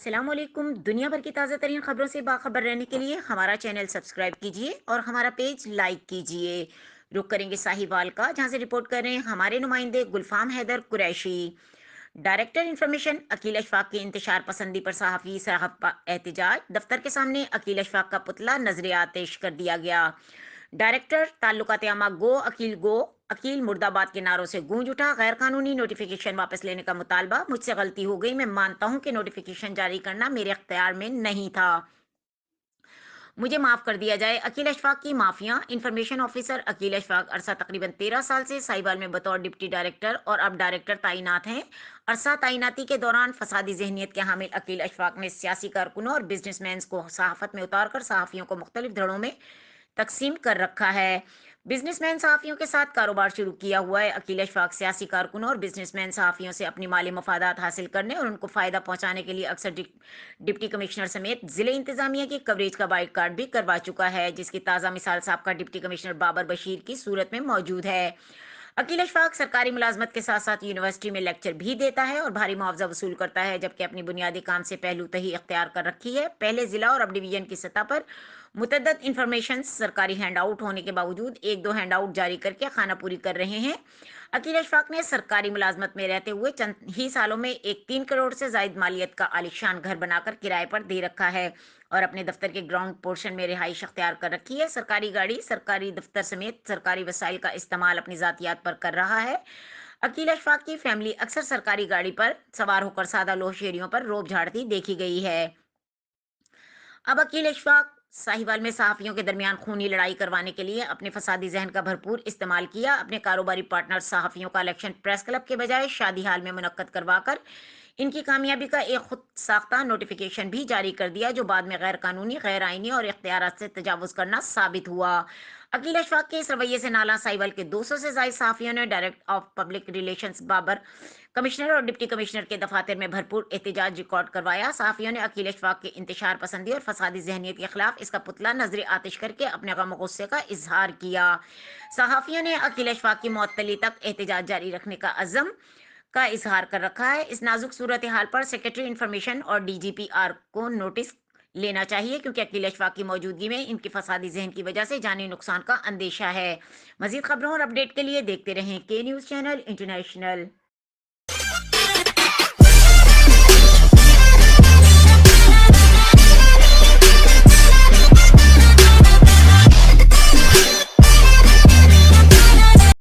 अस्सलाम वालेकुम। दुनिया भर की ताज़ा तरीन खबरों से बाखबर रहने के लिए हमारा चैनल सब्सक्राइब कीजिए और हमारा पेज लाइक कीजिए। रुक करेंगे साहिवाल का, जहां से रिपोर्ट कर रहे हैं हमारे नुमाइंदे गुलफाम हैदर कुरैशी। डायरेक्टर इंफॉर्मेशन अकील अशफाक की इंतशार पसंदी पर सहाफ़ी साहब एहतजाज। दफ्तर के सामने अकील अशफाक का पुतला नजर आतिश कर दिया गया। डायरेक्टर ताल्लुकात आमा गो अकील मुर्दाबाद के नारों से गूंज उठा। गैर कानूनी नोटिफिकेशन वापस लेने का मुतालबा। मुझसे गलती हो गई, मैं मानता हूं कि नोटिफिकेशन जारी करना मेरे अख्तियार में नहीं था, मुझे माफ कर दिया जाए। अकील अशफाक की माफिया। इंफॉर्मेशन ऑफिसर अकील अशफाक अरसा तकरीबन 13 साल से साहिवाल में बतौर डिप्टी डायरेक्टर और अब डायरेक्टर तैनात हैं। अरसा तैनाती के दौरान फसादी जहनीत के हामिल अकील अशफाक ने सियासी कारकुनों और बिजनेसमैन को सहाफत में उतार कर सहाफ़ियों को मुख्तलिफ धड़ों में तकसीम कर रखा है। बिजनेसमैन सहाफ़ियों के साथ कारोबार शुरू किया हुआ है। अकील अशफाक सियासी कारकुनों और बिजनेसमैन सहाफ़ियों से अपनी माली मफादात हासिल करने और उनको फ़ायदा पहुंचाने के लिए अक्सर डिप्टी कमिश्नर समेत ज़िले इंतज़ामिया की कवरेज का बाइकाट भी करवा चुका है, जिसकी ताज़ा मिसाल साबका डिप्टी कमिश्नर बाबर बशीर की सूरत में मौजूद है। अकील अशफाक सरकारी मुलाजमत के साथ साथ यूनिवर्सिटी में लेक्चर भी देता है और भारी मुआवजा वसूल करता है, जबकि अपनी बुनियादी काम से पहलू तही इख्तियार कर रखी है। पहले जिला और अब डिवीजन की सतह पर मुतद्दद इंफॉर्मेशन सरकारी हैंड आउट होने के बावजूद एक दो हैंड आउट जारी करके खाना पूरी कर रहे हैं। अकील अशफाक ने सरकारी मुलाजमत में रहते हुए चंद ही सालों में एक 3 करोड़ से जायद मालियत का आलिशान घर बनाकर किराए पर दे रखा है और अपने दफ्तर के ग्राउंड पोर्शन में रिहाइश अख्तियार कर रखी है। सरकारी गाड़ी, सरकारी दफ्तर समेत सरकारी वसाइल का इस्तेमाल अपनी जातियात पर कर रहा है। अकील अशफाक की फैमिली अक्सर सरकारी गाड़ी पर सवार होकर सादा लोह शेरियों पर रोब झाड़ती देखी गई है। अब अकील अशफाक साहिवाल में सहाफ़ियों के दरमियान खूनी लड़ाई करवाने के लिए अपने फसादी जहन का भरपूर इस्तेमाल किया। अपने कारोबारी पार्टनर सहाफ़ियों का इलेक्शन प्रेस क्लब के बजाय शादी हाल में मुनक्कद करवाकर इनकी कामयाबी का एक खुद साख्ता नोटिफिकेशन भी जारी कर दिया, जो बाद में गैर कानूनी, गैर आइनी और इख्तियारात से तजावुज़ करना साबित हुआ। अकील अशफाक के इस रवैये से नाला साहिवाल के 200 से ज्यादा सहाफ़ियों ने direct of public relations Babar commissioner और डिप्टी कमिश्नर के दफातर में भरपूर एहतजाज रिकॉर्ड करवाया। सहाफ़ियों ने अकील अशफाक के इंतशार पसंदी और फसादी जहनीत के खिलाफ इसका पुतला नजर आतिश करके अपने गम और गुस्से का इजहार किया। सहाफ़ियों ने अकील अशफाक की मौतली तक एहतजाज जारी रखने का अज़म का इजहार कर रखा है। इस नाजुक सूरत हाल पर सेक्रेटरी इंफॉर्मेशन और डीजीपीआर को नोटिस लेना चाहिए, क्योंकि अकील अशफाक की मौजूदगी में इनकी फसादी जहन की वजह से जानी नुकसान का अंदेशा है। मजीद खबरों और अपडेट के लिए देखते रहें के न्यूज़ चैनल इंटरनेशनल।